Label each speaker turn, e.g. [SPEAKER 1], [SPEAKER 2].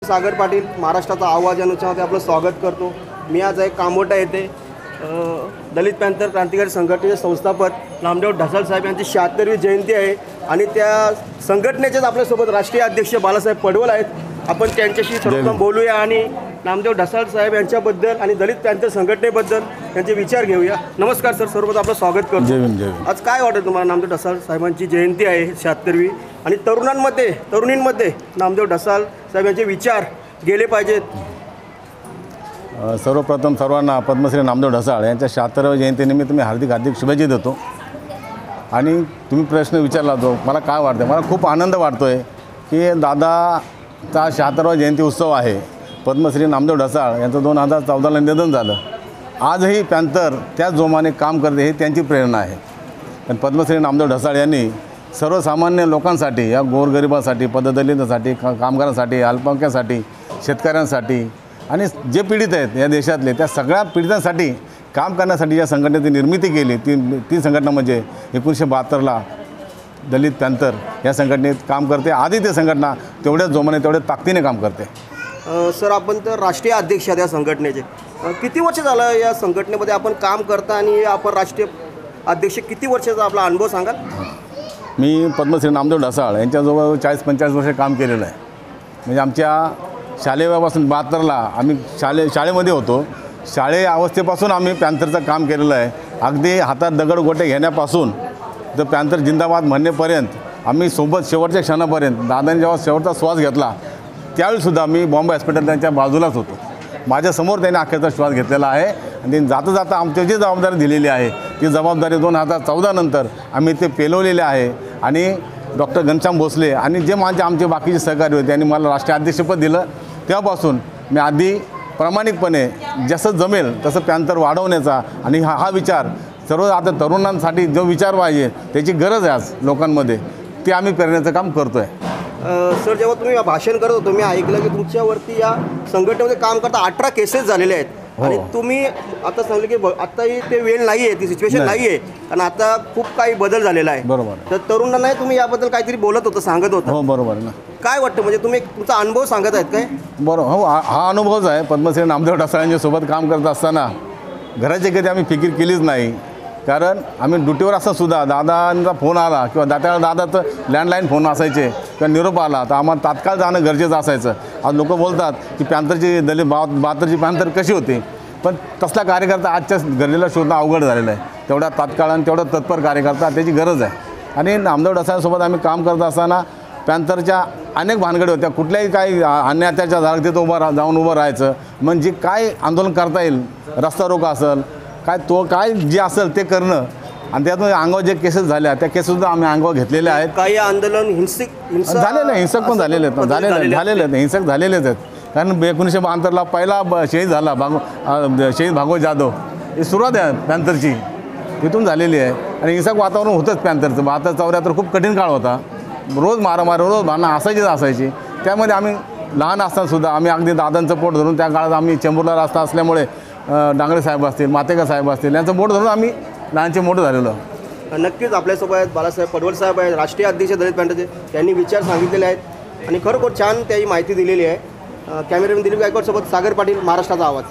[SPEAKER 1] सागर पाटील महाराष्ट्राचा आवाज या नुसार आपलं स्वागत करतो। मी आज आहे कामोटा येथे दलित पॅंथर क्रांतिकारी संघटनेचे संस्थापक नामदेव ढसाळ साहेब यांची 76वी जयंती आहे आणि त्या संघटनेचेच आपल्यासोबत राष्ट्रीय अध्यक्ष बाळासाहेब पडवळ आहेत। आपण त्यांच्याशी सर्वप्रथम बोलूया आणि नामदेव ढसाळ साहेब यांच्याबद्दल आणि दलित पॅंथर संघटनेबद्दल त्यांचे विचार घेऊया। नमस्कार सर, सर्वप्रथम आपलं स्वागत करतो। आज काय वाटतं तुम्हाला? नामदेव ढसाळ साहेबांची जयंती आहे 76वी आणि तरुणींमध्ये नामदेव ढसाळ साहेब यांचे विचार गेले पाहिजेत।
[SPEAKER 2] सर्वप्रथम सर्वांना पद्मश्री नामदेव ढसाळ यांच्या 76व्या जयंतीनिमित्त मी हार्दिक शुभेच्छा देतो। आणि तुम्ही प्रश्न विचारला जो मला काय वाटतं, मला खूप आनंद वाटतो आहे की दादाचा 76वा जयंती उत्सव आहे। पद्मश्री नामदेव ढसाळ यांचं 2014ला निधन झालं। आजही पॅंथर त्याच जोमाने काम करते, हे त्यांची प्रेरणा आहे। पण पद्मश्री नामदेव ढसाळ यांनी सर्वसामान्य लोकांसाठी, या गोरगरिबासाठी, पददलितांसाठी, कामगारांसाठी, अल्पसंख्याकांसाठी, शेतकऱ्यांसाठी आणि जे पीडित आहेत या देशातले, त्या सगळ्या पीडितांसाठी काम करण्यासाठी या संघटनेची निर्मिती केली। ती संघटना म्हणजे 1972ला दलित पॅंथर या संघटनेत काम करते। आधी ती संघटना तेवढ्याच जोमाने, तेवढ्या ताकदीने काम करते।
[SPEAKER 1] सर, आपण तर राष्ट्रीय अध्यक्ष आहेत या संघटनेचे। किती वर्ष झालं या संघटनेमध्ये आपण काम करता आणि आपण राष्ट्रीय अध्यक्ष किती वर्षाचा आपला अनुभव सांगाल?
[SPEAKER 2] मी पद्मश्री नामदेव ढसाळ यांच्याजवळ 40-45 वर्ष काम केलेलं आहे। म्हणजे आमच्या शालेय वयापासून 72ला आम्ही शाळेमध्ये होतो। शालेय अवस्थेपासून आम्ही पॅंथरचं काम केलेलं आहे। अगदी हातात दगडगोटे घेण्यापासून तर पॅंथर जिंदाबाद म्हणण्यापर्यंत आम्ही सोबत शेवटच्या क्षणापर्यंत। दादांनी जेव्हा शेवटचा श्वास घेतला त्यावेळीसुद्धा मी बॉम्बे हॉस्पिटल त्यांच्या बाजूलाच होतो। माझ्यासमोर त्यांनी अखेरचा श्वास घेतलेला आहे आणि जाता आमची जी जबाबदारी दिलेली आहे ती जबाबदारी 2014 नंतर आम्ही ते पेलवलेले आहे। आणि डॉक्टर घनश्याम भोसले आणि जे आमचे बाकीचे सहकारी होते त्यांनी मला राष्ट्रीय अध्यक्षपद दिलं। तेव्हापासून मी आधी प्रामाणिकपणे जसं जमेल तसं पॅंथर वाढवण्याचा आणि हा विचार सर्व आता तरुणांसाठी जो विचार पाहिजे त्याची गरज आहे आज लोकांमध्ये, ते आम्ही करण्याचं काम करतो आहे।
[SPEAKER 1] सर, जेव्हा तुम्ही भाषण करत होतो मी ऐकलं की तुमच्यावरती या संघटनेमध्ये काम करता 18 केसेस झालेले आहेत। आणि तुम्ही आता सांगले की आत्ताही ते वेळ नाही आहे, ती सिच्युएशन नाही आहे, कारण आता खूप काही बदल झालेला आहे।
[SPEAKER 2] बरोबर।
[SPEAKER 1] तर तरुणांना तुम्ही याबद्दल काहीतरी बोलत होता, सांगत होता।
[SPEAKER 2] हो, बरोबर ना।
[SPEAKER 1] काय वाटतं, म्हणजे तुम्ही तुमचा अनुभव सांगत आहेत काय?
[SPEAKER 2] बरोबर, हो, हा अनुभवच आहे। पद्मश्री नामदेव ढसाळांच्या सोबत काम करत असताना घराची कधी आम्ही फिकीर केलीच नाही, कारण आम्ही ड्युटीवर असतानासुद्धा दादांचा फोन आला किंवा दादाचं लँडलाईन फोन असायचे किंवा निरोप आला तर आम्हाला तात्काळ जाणं गरजेचं असायचं। आज लोक बोलतात की पॅंथरची दलित 72ची पॅंथर कशी होती, पण तसला कार्यकर्ता आजच्या घडलेला शोधणं अवघड झालेलं आहे। तेवढा तात्काळ आणि तेवढा तत्पर कार्यकर्ता त्याची गरज आहे। आणि नामदेव ढसाळांसोबत आम्ही काम करत असताना पॅंथरच्या अनेक भानगडी होत्या। कुठल्याही काही अन्य अत्याचार झाला तिथं जाऊन उभं राहायचं, म्हणजे काय आंदोलन करता येईल, रस्ता रोको असेल काय जे असेल ते करणं। आणि त्यातून अंगावर जे केसेस झाल्या त्या केसेससुद्धा आम्ही अंगावर घेतलेल्या आहेत।
[SPEAKER 1] काही आंदोलन
[SPEAKER 2] झालेलं आहे, हिंसक पण झालेले आहेत, हिंसक झालेलेच आहेत। कारण 1972ला पहिला शहीद झाला शहीद भागवत जाधव, ही सुरुवात आहे पॅंथरची, तिथून झालेली आहे। आणि हिंसक वातावरण होतंच पॅंथरचं। 72-74 खूप कठीण काळ होता, रोज मारामारी, रोज भांडणं असायची। त्यामध्ये आम्ही लहान असतानासुद्धा आम्ही अगदी दादांचं पोट धरून, त्या काळात आम्ही चेंबूरला रस्ता असल्यामुळे डांगरे साहेब असतील, मातेकर साहेब असतील, यांचं बोट धरून आम्ही लहानचे मोठं झालेलो।
[SPEAKER 1] नक्कीच आपल्यासोबत बाळासाहेब पडवळ साहेब आहेत, राष्ट्रीय अध्यक्ष दलित पॅंथरचे। त्यांनी विचार सांगितलेले आहेत आणि खरोखर छान त्याची माहिती दिलेली आहे। कॅमेरामॅन दिलीप गायकवाड सोबत सागर पाटील, महाराष्ट्राचा आवाज।